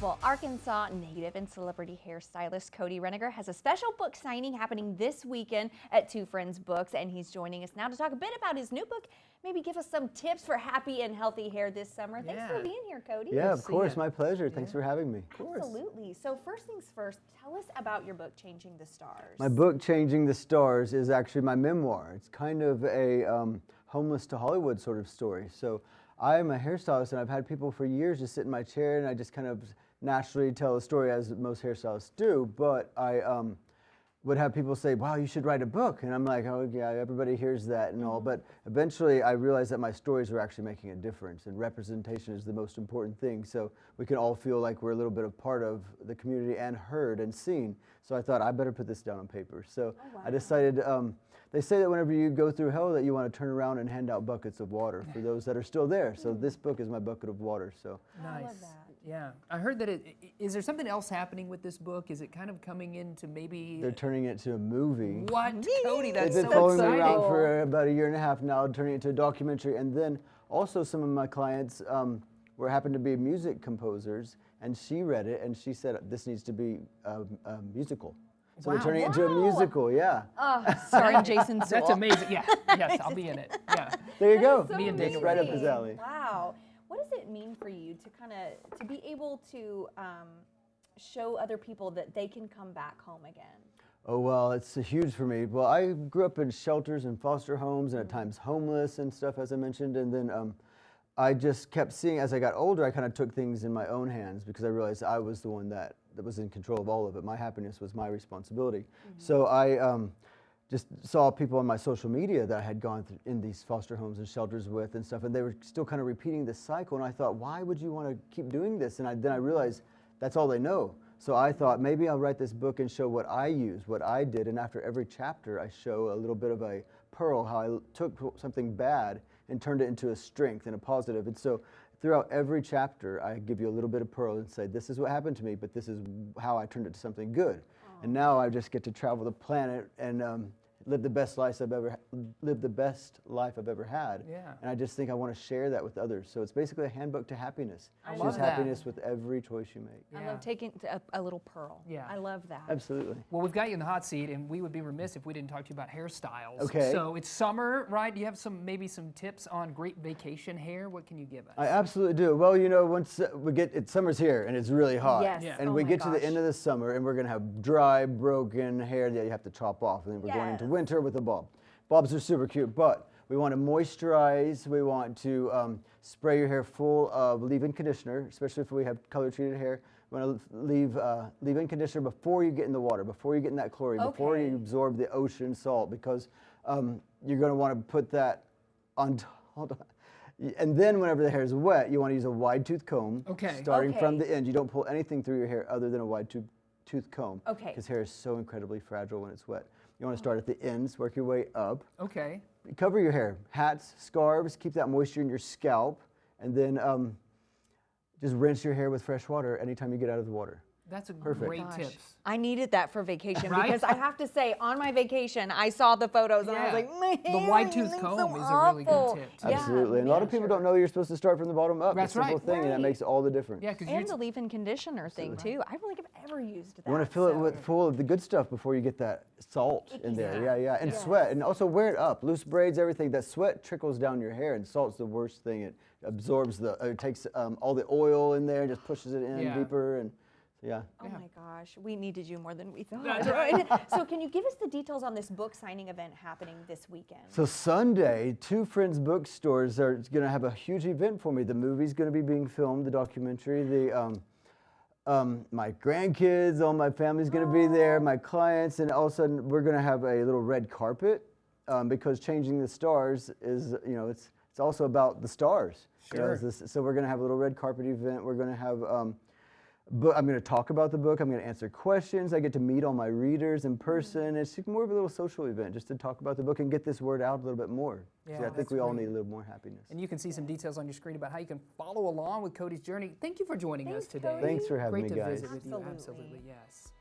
Well, Arkansas native and celebrity hairstylist Cody Renegar has a special book signing happening this weekend at Two Friends Books, and he's joining us now to talk a bit about his new book, maybe give us some tips for happy and healthy hair this summer. Yeah. Thanks for being here, Cody. Yeah, of course, my pleasure. Yeah. Thanks for having me. Absolutely. So first things first, tell us about your book, Changing the Stars. My book, Changing the Stars, is actually my memoir. It's kind of a homeless to Hollywood sort of story. So I'm a hairstylist, and I've had people for years just sit in my chair, and I just kind of naturally tell a story as most hairstylists do, but I would have people say, wow, you should write a book. And I'm like, oh yeah, everybody hears that and all. But eventually I realized that my stories were actually making a difference, and representation is the most important thing. So we can all feel like we're a little bit of part of the community and heard and seen. So I thought I better put this down on paper. So I decided, they say that whenever you go through hell that you want to turn around and hand out buckets of water for those that are still there. So this book is my bucket of water. So I Nice. love that. Yeah. I heard that is there something else happening with this book? Is it kind of coming into maybe... they're turning it to a movie. What? Cody, that's They've so been following exciting. me around for about a year and a half now, turning it into a documentary. And then also some of my clients happened to be music composers, and she read it and she said, this needs to be a musical. So we're turning it into a musical, yeah. Oh, sorry, Jason Sewell. That's amazing. Yeah. Yes, I'll be in it. Yeah. There you go. So Me and Daniel It's right up amazing. his alley. Wow. What does it mean for you to kind of to be able to show other people that they can come back home again? Oh, well, it's huge for me. Well, I grew up in shelters and foster homes and at times homeless and stuff, as I mentioned. And then I just kept seeing, as I got older, I kind of took things in my own hands because I realized I was the one that was in control of all of it. My happiness was my responsibility. So I just saw people on my social media that I had gone through in these foster homes and shelters with and stuff, and they were still kind of repeating this cycle. And I thought, why would you want to keep doing this? And then I realized that's all they know. So I thought maybe I'll write this book and show what I used, what I did. And after every chapter, I show a little bit of a pearl, how I took something bad and turned it into a strength and a positive. And so throughout every chapter, I give you a little bit of pearl and say, this is what happened to me, but this is how I turned it to something good. And now I just get to travel the planet and live the best life I've ever had. Yeah. And I just think I want to share that with others. So it's basically a handbook to happiness. I Choose love that. happiness with every choice you make. I Yeah. love taking a little pearl. Yeah. I love that. Absolutely. Well, we've got you in the hot seat, and we would be remiss if we didn't talk to you about hairstyles. Okay. So it's summer, right? Do you have maybe some tips on great vacation hair? What can you give us? I absolutely do. Well, you know, once summer's here and it's really hot. Yes. Yeah. And Oh we my get to the gosh. end of the summer and we're going to have dry, broken hair that you have to chop off. And then we're going into Yes. winter with a bob. Bobs are super cute, but we want to moisturize. We want to spray your hair full of leave-in conditioner, especially if we have color-treated hair. We want to leave leave-in conditioner before you get in the water, before you get in that chlorine, before Okay. you absorb the ocean salt, because you're going to want to put that on. Hold on. And then whenever the hair is wet, you want to use a wide tooth comb. Okay. Starting from Okay. the end. You don't pull anything through your hair other than a wide tooth comb. Okay. Because hair is so incredibly fragile when it's wet. You want to start at the ends, work your way up. Okay. Cover your hair. Hats, scarves, keep that moisture in your scalp. And then just rinse your hair with fresh water anytime you get out of the water. That's a Perfect. great Gosh. tips. I needed that for vacation Right? because I have to say, on my vacation, I saw the photos and I was Yeah. like, my The hair wide is tooth looking comb so is a really good awful. tip, too. Yeah, Absolutely. And a lot of yeah, people sure. don't know you're supposed to start from the bottom up. That's It's a simple right. thing, and that Right. makes all the difference. Yeah, because And the leave-in conditioner thing too. I don't think I've ever used that. You want to fill it so- with full of the good stuff before you get that salt in there. salt. Yeah, yeah. And Yes. sweat. And also wear it up. Loose braids, everything. That sweat trickles down your hair, and salt's the worst thing. It absorbs it takes all the oil in there and just pushes it in Yeah. deeper. And yeah. Oh my gosh, we needed you more than we thought. That's right. So can you give us the details on this book signing event happening this weekend? So Sunday, Two Friends bookstores are going to have a huge event for me. The movie's going to be being filmed, the documentary. My grandkids, all my family's going to be there, my clients, and all of a sudden we're going to have a little red carpet because Changing the Stars is, you know, it's also about the stars. You know, Sure. so we're going to have a little red carpet event. We're going to have I'm going to talk about the book. I'm going to answer questions. I get to meet all my readers in person. It's just more of a little social event just to talk about the book and get this word out a little bit more. Yeah, See, I think that's we all great. need a little more happiness. And you can see some details on your screen about how you can follow along with Cody's journey. Thank you for joining us Thanks, today. Cody. Thanks for having Great me, to guys. visit with you. Absolutely. Absolutely, yes.